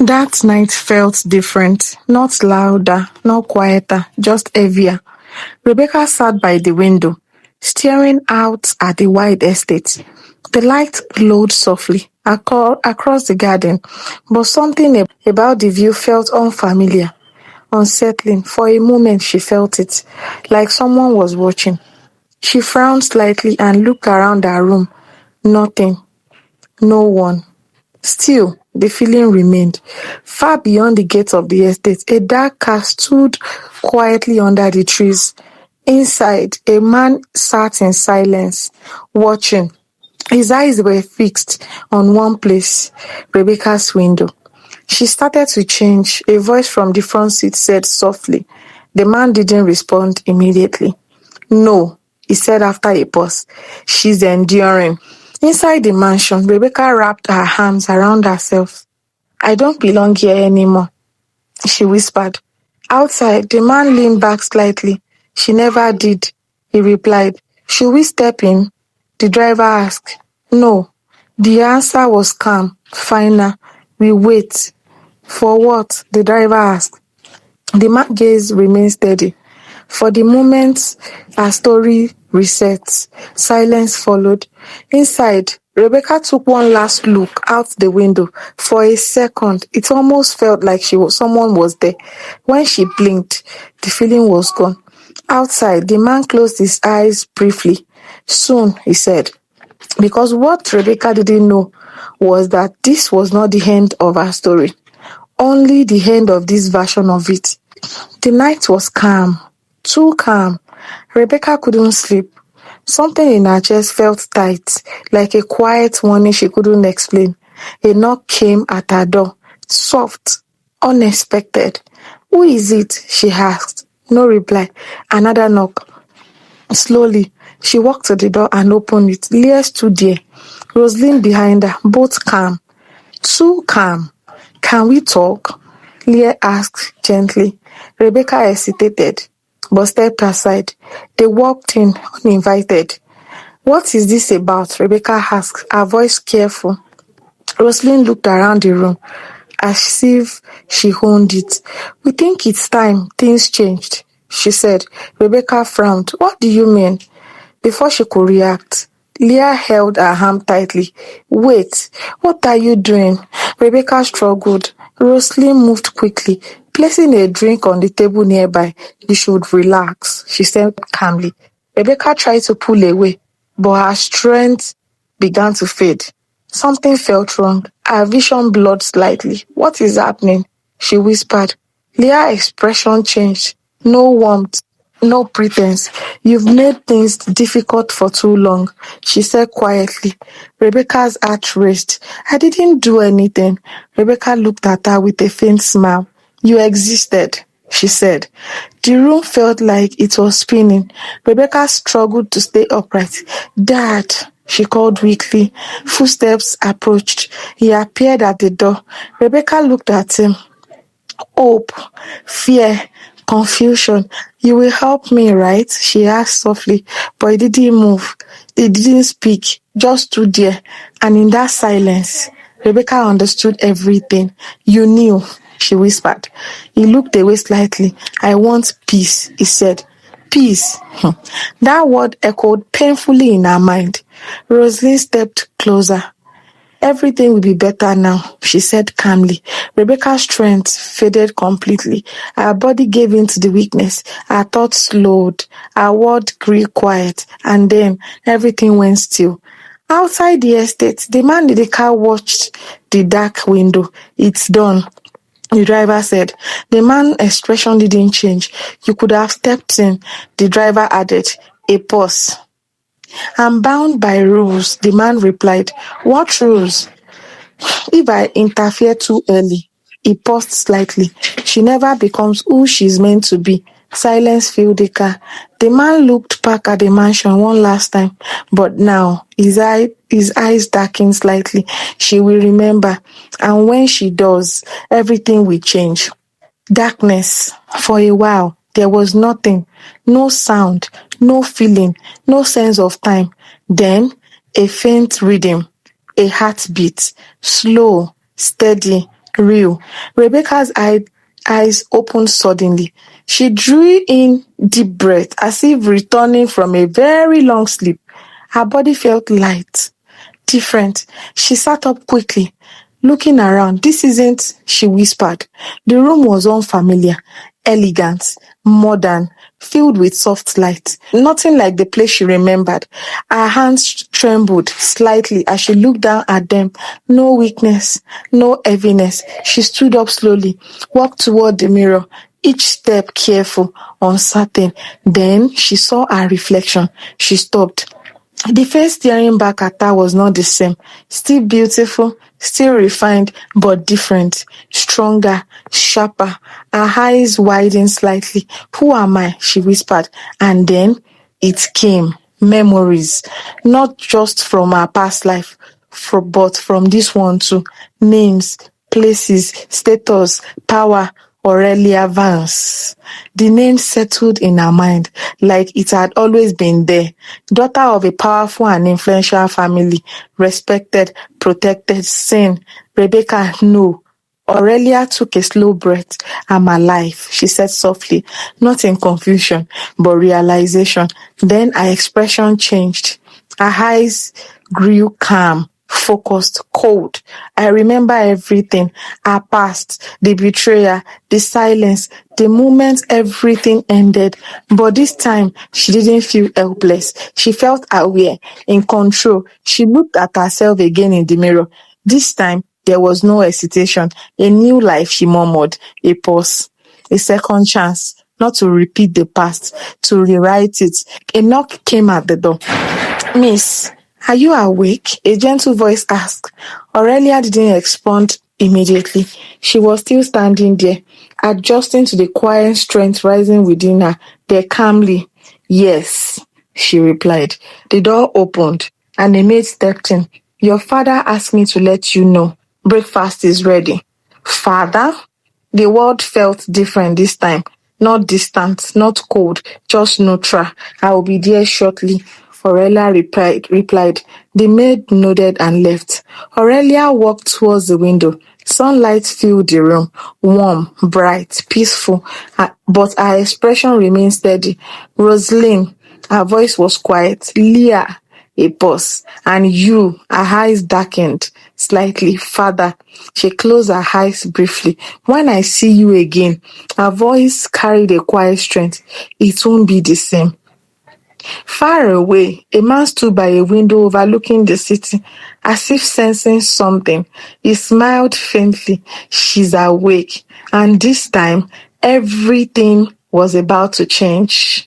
That night felt different, not louder, not quieter, just heavier. Rebecca sat by the window, staring out at the wide estate. The light glowed softly across the garden, but something about the view felt unfamiliar, unsettling. For a moment, she felt it, like someone was watching. She frowned slightly and looked around her room. Nothing, no one. Still, the feeling remained. Far beyond the gates of the estate, a dark car stood quietly under the trees. Inside, a man sat in silence, watching. His eyes were fixed on one place, Rebecca's window. She started to change. A voice from the front seat said softly. The man didn't respond immediately. No, he said after a pause. She's enduring. Inside the mansion, Rebecca wrapped her arms around herself. I don't belong here anymore, she whispered. Outside, the man leaned back slightly. She never did, he replied. Should we step in? The driver asked. No. The answer was calm, final. We wait. For what? The driver asked. The man's gaze remained steady. For the moment, her story resets. Silence followed. Inside, Rebecca took one last look out the window. For a second, it almost felt like someone was there. When she blinked, the feeling was gone. Outside, the man closed his eyes briefly. Soon, he said. Because what Rebecca didn't know was that this was not the end of her story. Only the end of this version of it. The night was calm, too calm. Rebecca couldn't sleep. Something in her chest felt tight, like a quiet warning she couldn't explain. A knock came at her door, soft, unexpected. Who is it? She asked. No reply. Another knock. Slowly, she walked to the door and opened it. Leah stood there, Rosalind behind her, both calm. Too calm. Can we talk? Leah asked gently. Rebecca hesitated, but stepped aside. They walked in uninvited. What is this about? Rebecca asked, her voice careful. Rosalind looked around the room as if she owned it. We think it's time things changed, she said. Rebecca frowned. What do you mean? Before she could react, Leah held her arm tightly. Wait, what are you doing? Rebecca struggled. Rosalind moved quickly, placing a drink on the table nearby. You should relax, she said calmly. Rebecca tried to pull away, but her strength began to fade. Something felt wrong. Her vision blurred slightly. What is happening? She whispered. Leah's expression changed. No warmth, no pretense. You've made things difficult for too long, she said quietly. Rebecca's heart raced. I didn't do anything. Rebecca looked at her with a faint smile. You existed, she said. The room felt like it was spinning. Rebecca struggled to stay upright. Dad, she called weakly. Footsteps approached. He appeared at the door. Rebecca looked at him. Hope, fear, confusion. You will help me, right? She asked softly, but he didn't move. He didn't speak, just stood there. And in that silence, Rebecca understood everything. You knew, she whispered. He looked away slightly. I want peace, he said. Peace. That word echoed painfully in her mind. Rosalind stepped closer. Everything will be better now, she said calmly. Rebecca's strength faded completely. Her body gave in to the weakness. Her thoughts slowed. Her world grew quiet. And then everything went still. Outside the estate, the man in the car watched the dark window. It's done, the driver said. The man's expression didn't change. You could have stepped in, the driver added. A pause. I'm bound by rules, the man replied. What rules? If I interfere too early, he paused slightly. She never becomes who she's meant to be. Silence filled the car. The man looked back at the mansion one last time, but now his eyes darkened slightly. She will remember, and when she does, everything will change. Darkness. For a while, there was nothing, no sound, no feeling, no sense of time. Then, a faint rhythm, a heartbeat, slow, steady, Real. Eyes opened suddenly. She drew in deep breath as if returning from a very long sleep. Her body felt light, different. She sat up quickly, looking around. This isn't, she whispered. The room was unfamiliar, elegant, modern, filled with soft light. Nothing like the place she remembered. Her hands trembled slightly as she looked down at them. No weakness, no heaviness. She stood up slowly, walked toward the mirror, each step careful, uncertain. Then she saw her reflection. She stopped. The face staring back at her was not the same. Still beautiful, still refined, but different. Stronger, sharper. Her eyes widened slightly. Who am I? She whispered. And then it came. Memories. Not just from her past life, but from this one too. Names, places, status, power, Aurelia Vance. The name settled in her mind like it had always been there. Daughter of a powerful and influential family, respected, protected, seen. Rebecca, no. Aurelia took a slow breath. I'm alive, she said softly, not in confusion, but realization. Then her expression changed. Her eyes grew calm, focused, cold. I remember everything. Her past, the betrayal, the silence, the moment everything ended. But this time, she didn't feel helpless. She felt aware, in control. She looked at herself again in the mirror. This time, there was no hesitation. A new life, she murmured. A pause. A second chance. Not to repeat the past, to rewrite it. A knock came at the door. Miss, are you awake? A gentle voice asked. Aurelia didn't respond immediately. She was still standing there, adjusting to the quiet strength rising within her. There calmly, yes, she replied. The door opened, and a maid stepped in. Your father asked me to let you know. Breakfast is ready. Father? The word felt different this time. Not distant, not cold, just neutral. I will be there shortly. Aurelia replied. The maid nodded and left. Aurelia walked towards the window. Sunlight filled the room, warm, bright, peaceful, but her expression remained steady. Rosalind, her voice was quiet. Leah, a pause, and you, her eyes darkened slightly. Father, she closed her eyes briefly. When I see you again, her voice carried a quiet strength. It won't be the same. Far away, a man stood by a window overlooking the city, as if sensing something. He smiled faintly. She's awake. And this time, everything was about to change.